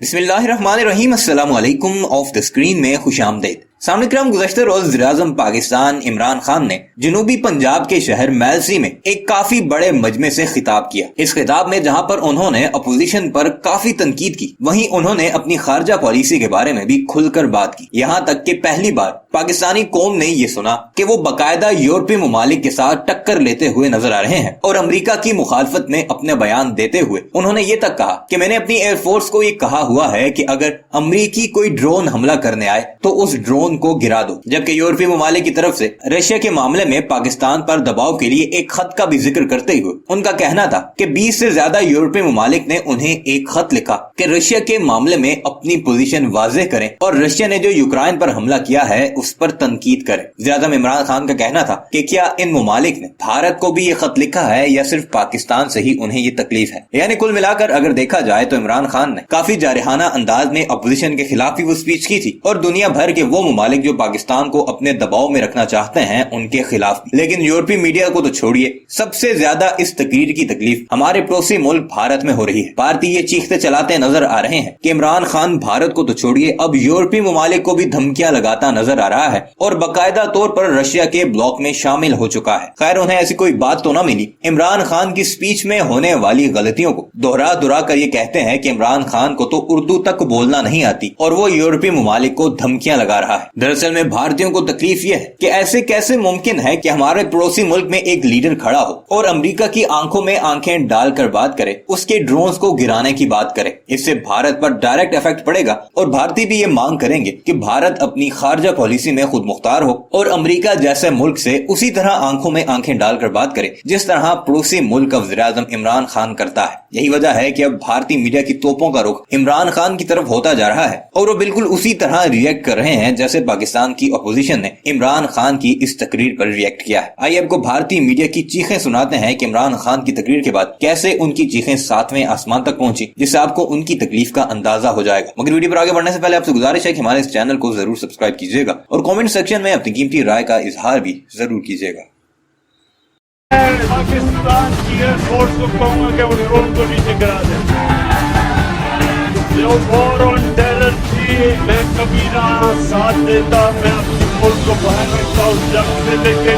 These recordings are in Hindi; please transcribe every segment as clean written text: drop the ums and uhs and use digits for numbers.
बिस्मिल्लाहिर्रहमानिर्रहीम। अस्सलाम वालेकुम। ऑफ द स्क्रीन में खुशामदीद। सामने गुज़श्ता रोज वज़ीर-ए-आज़म पाकिस्तान इमरान खान ने जनूबी पंजाब के शहर मैलसी में एक काफी बड़े मजमे से खिताब किया। इस खिताब में जहां पर उन्होंने अपोजिशन पर काफी तनकीद की, वहीं उन्होंने अपनी खारजा पॉलिसी के बारे में भी खुलकर बात की। यहाँ तक कि पहली बार पाकिस्तानी कौम ने ये सुना कि वो बाकायदा यूरोपीय ममालिक के साथ टक्कर लेते हुए नजर आ रहे हैं। और अमरीका की मुखालफत में अपने बयान देते हुए उन्होंने ये तक कहा कि मैंने अपनी एयरफोर्स को ये कहा हुआ है कि अगर अमरीकी कोई ड्रोन हमला करने आए तो उस ड्रोन को गिरा दो। जबकि यूरोपीय ममालिक की तरफ से रशिया के मामले में पाकिस्तान पर दबाव के लिए एक खत का भी जिक्र करते हुए उनका कहना था कि 20 से ज्यादा यूरोपीय ममालिक ने उन्हें एक खत लिखा कि रशिया के मामले में अपनी पोजीशन वाज़ेह करें और रशिया ने जो यूक्रेन पर हमला किया है उस पर तनकीद करें। वज़ीर-ए-आज़म इमरान खान का कहना था कि क्या इन ममालिक ने भारत को भी ये खत लिखा है या सिर्फ पाकिस्तान से ही उन्हें ये तकलीफ है। यानी कुल मिलाकर अगर देखा जाए तो इमरान खान ने काफी जारहाना अंदाज में अपोजिशन के खिलाफ ही वो स्पीच की थी और दुनिया भर के वो ममालिक जो पाकिस्तान को अपने दबाव में रखना चाहते हैं उनके खिलाफ। लेकिन यूरोपीय मीडिया को तो छोड़िए, सबसे ज्यादा इस तकरीर की तकलीफ हमारे पड़ोसी मुल्क भारत में हो रही है। भारतीय ये चीखते चलाते नजर आ रहे हैं कि इमरान खान भारत को तो छोड़िए अब यूरोपीय ममालिक को भी धमकियां लगाता नजर आ रहा है और बाकायदा तौर पर रशिया के ब्लॉक में शामिल हो चुका है। खैर, उन्हें ऐसी कोई बात तो न मिली। इमरान खान की स्पीच में होने वाली गलतियों को दोहरा दोहरा कर ये कहते हैं कि इमरान खान को तो उर्दू तक बोलना नहीं आती और वो यूरोपीय ममालिक को धमकियां लगा रहा है। दरअसल में भारतीयों को तकलीफ यह है कि ऐसे कैसे मुमकिन है कि हमारे पड़ोसी मुल्क में एक लीडर खड़ा हो और अमेरिका की आंखों में आंखें डालकर बात करे, उसके ड्रोन्स को गिराने की बात करे। इससे भारत पर डायरेक्ट इफेक्ट पड़ेगा और भारतीय भी ये मांग करेंगे कि भारत अपनी खारजा पॉलिसी में खुद मुख्तार हो और अमेरिका जैसे मुल्क से उसी तरह आंखों में आंखें डालकर बात करे जिस तरह पड़ोसी मुल्क का वज़ीर-ए-आज़म इमरान खान करता है। यही वजह है कि अब भारतीय मीडिया की तोपों का रुख इमरान खान की तरफ होता जा रहा है और वो बिल्कुल उसी तरह रिएक्ट कर रहे हैं जैसे पाकिस्तान की अपोजिशन ने इमरान खान की इस तकरीर पर रिएक्ट किया है। आइए आपको भारतीय मीडिया की चीखें सुनाते हैं कि इमरान खान की तकरीर के बाद कैसे उनकी चीखें 7वें आसमान तक पहुंची, जिससे आपको उनकी तकलीफ का अंदाजा हो जाएगा। मगर वीडियो पर आगे बढ़ने से पहले आपसे गुजारिश है कि हमारे इस चैनल को जरूर सब्सक्राइब कीजिएगा और कमेंट सेक्शन में अपनी कीमती राय का इजहार भी जरूर कीजिएगा। पाकिस्तान की एयरफोर्स को कहूंगा कि वो ड्रोन को नीचे गिरा दे। जो वॉर ऑन टेरर थी, मैं कभी ना साथ देता, मैं अपने मुल्क को बाहर रखता उस जंग से। लेकिन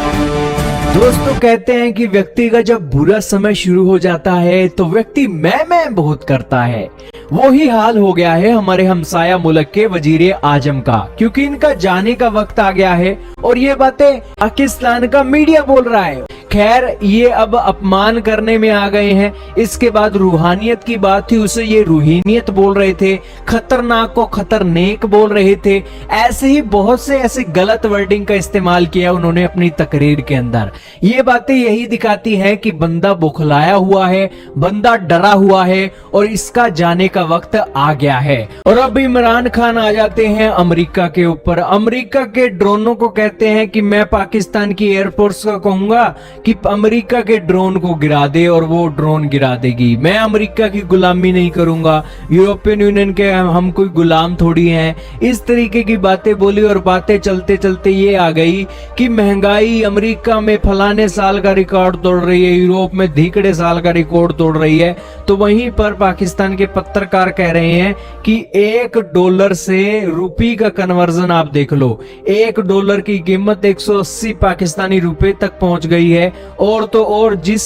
दोस्तों कहते हैं कि व्यक्ति का जब बुरा समय शुरू हो जाता है तो व्यक्ति मैं बहुत करता है। वही हाल हो गया है हमारे हमसाया मुल्क के वजीर आजम का, क्योंकि इनका जाने का वक्त आ गया है और ये बातें पाकिस्तान का मीडिया बोल रहा है। खैर, ये अब अपमान करने में आ गए हैं। इसके बाद रूहानियत की बात थी, उसे ये रूहीनियत बोल रहे थे, खतरनाक को खतरनेक बोल रहे थे। ऐसे ही बहुत से ऐसे गलत वर्डिंग का इस्तेमाल किया उन्होंने अपनी तकरीर के अंदर। ये बातें यही दिखाती है कि बंदा बुखलाया हुआ है, बंदा डरा हुआ है और इसका जाने का वक्त आ गया है। और अब इमरान खान आ जाते हैं अमेरिका के ऊपर। अमेरिका के ड्रोनों को कहते हैं कि मैं पाकिस्तान की एयरफोर्स को कहूंगा कि अमेरिका के ड्रोन को गिरा दे और वो ड्रोन गिरा देगी। मैं अमेरिका की गुलामी नहीं करूंगा, यूरोपियन यूनियन के हम कोई गुलाम थोड़ी हैं। इस तरीके की बातें बोली और बातें चलते चलते ये आ गई कि महंगाई अमेरिका में फलाने साल का रिकॉर्ड तोड़ रही है, यूरोप में धीकड़े साल का रिकॉर्ड तोड़ रही है। तो वहीं पर पाकिस्तान के पत्रकार कह रहे हैं कि $1 से रुपये का कन्वर्जन आप देख लो, $1 की कीमत 180 पाकिस्तानी रुपए तक पहुंच गई है। और तो और जिस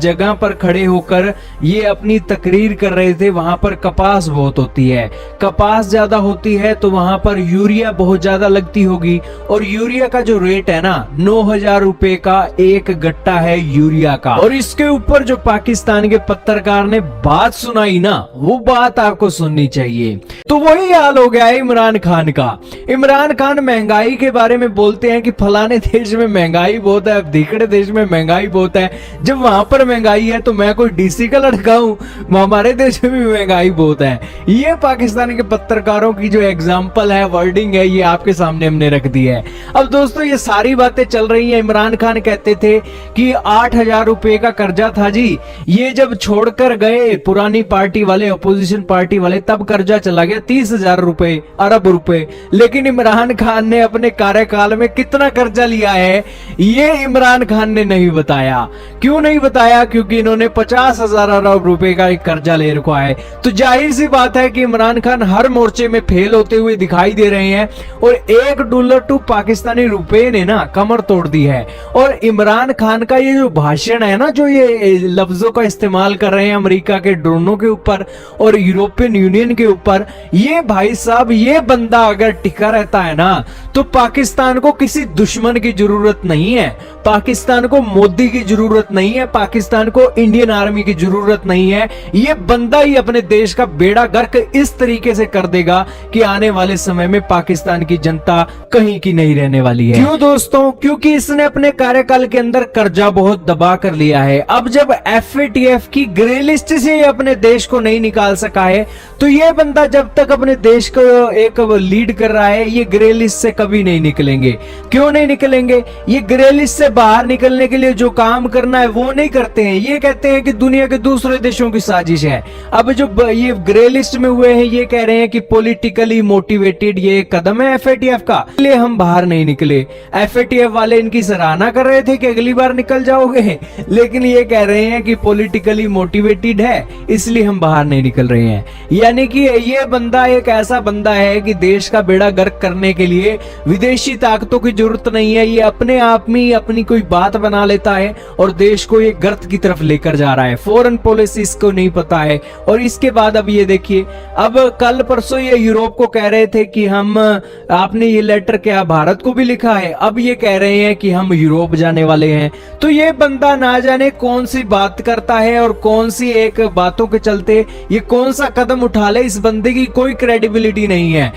जगह पर खड़े होकर ये अपनी तकरीर कर रहे थे वहां पर कपास बहुत होती है, कपास ज्यादा होती है तो वहां पर यूरिया बहुत ज्यादा लगती होगी और यूरिया का जो रेट है ना 9,000 रुपए का एक गट्टा है यूरिया का। और इसके ऊपर जो पाकिस्तान के पत्रकार ने बात सुनाई ना, वो बात आपको सुननी चाहिए। तो वही हाल हो गया है इमरान खान का। इमरान खान महंगाई के बारे में बोलते हैं कि फलाने देश में महंगाई बहुत है, धीकड़े देश में महंगाई बहुत है। जब वहां पर महंगाई है तो मैं कोई डीसी का लड़का हूं, हमारे देश में भी महंगाई बहुत है। ये पाकिस्तान के पत्रकारों की जो एग्जाम्पल है, वर्डिंग है, ये आपके सामने हमने रख दी है। अब दोस्तों ये सारी बातें चल रही है। इमरान खान कहते थे कि 8,000 रुपए का कर्जा था जी, ये जब छोड़कर गए पुरानी पार्टी वाले, अपोजिशन पार्टी वाले, तब कर्जा चला गया 30,000 रुपए, अरब रुपए। लेकिन इमरान खान ने अपने कार्यकाल में कितना कर्जा लिया है ये इमरान खान ने नहीं बताया? क्यों नहीं बताया? क्योंकि इन्होंने 50,000 अरब रुपए का एक कर्जा ले रखा है। तो जाहिर सी बात है कि इमरान खान हर मोर्चे में फेल होते हुए दिखाई दे रहे हैं और $1 टू पाकिस्तानी रुपए ने ना कमर तोड़ दी है। और इमरान खान का ये जो भाषण है ना, जो ये लफ्जों का इस्तेमाल कर रहे हैं अमेरिका के ड्रोनों के ऊपर और यूरोपियन यूनियन के ऊपर, ये भाई साहब, ये बंदा अगर टिका रहता है ना तो पाकिस्तान को किसी दुश्मन की जरूरत नहीं है, पाकिस्तान को मोदी की जरूरत नहीं है, पाकिस्तान को इंडियन आर्मी की जरूरत नहीं है। ये बंदा ही अपने देश का बेड़ा गर्क इस तरीके से कर देगा कि आने वाले समय में पाकिस्तान की जनता कहीं की नहीं रहने वाली है। क्यों दोस्तों? क्योंकि इसने अपने कार्यकाल के अंदर कर्जा बहुत दबा कर लिया है। अब जब FATF की ग्रे लिस्ट से अपने देश को नहीं निकाल सका है, तो ये बंदा जब तक अपने देश को एक लीड कर रहा है, ये ग्रे लिस्ट से कभी नहीं निकलेंगे। क्यों नहीं निकलेंगे? ये ग्रे लिस्ट से बाहर निकलने के लिए जो काम करना है वो नहीं करते हैं। ये कहते हैं कि दुनिया के दूसरे देशों की साजिश है। अब जो ये ग्रे लिस्ट में हुए हैं, ये कह रहे हैं कि पॉलिटिकली मोटिवेटेड ये कदम है FATF का, इसलिए हम बाहर नहीं निकले। FATF वाले इनकी सराहना कर रहे थे कि अगली बार निकल जाओगे, लेकिन ये कह रहे हैं कि पॉलिटिकली मोटिवेटेड है इसलिए हम बाहर नहीं निकल रहे हैं। यानी कि ये बंदा एक ऐसा बंदा है कि देश का बेड़ा गर्क करने के लिए विदेशी ताकतों की जरूरत नहीं है। ये अपने आप में अपनी कोई बात बना लेता है और देश को ये गर्त की तरफ लेकर जा रहा है। फॉरेन पॉलिसी इसको नहीं पता है। और इसके बाद अब ये देखिए, अब कल परसों ये यूरोप को कह रहे थे कि हम, आपने ये लेटर क्या भारत को भी लिखा है? अब ये कह रहे हैं कि हम यूरोप जाने वाले हैं। तो ये बंदा ना जाने कौन सी बात करता है और कौन सी एक बातों के चलते ये कौन सा कदम उठा ले। इस बंदे की कोई क्रेडिबिलिटी नहीं है।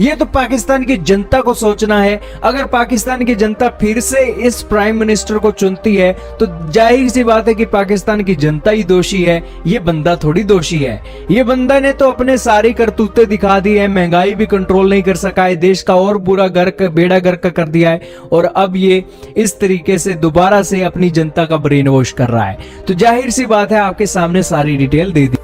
ये तो पाकिस्तान की जनता को सोचना है। अगर पाकिस्तान की जनता फिर से इस प्राइम मिनिस्टर को चुनती है तो जाहिर सी बात है कि पाकिस्तान की जनता ही दोषी है, ये बंदा थोड़ी दोषी है। ये बंदा ने तो अपने सारी करतूतें दिखा दी है, महंगाई भी कंट्रोल नहीं कर सका है, देश का और बुरा बेड़ा गर्क कर दिया है और अब ये इस तरीके से दोबारा से अपनी जनता का ब्रेन वॉश कर रहा है। तो जाहिर सी बात है आपके सामने सारी डिटेल दे दी।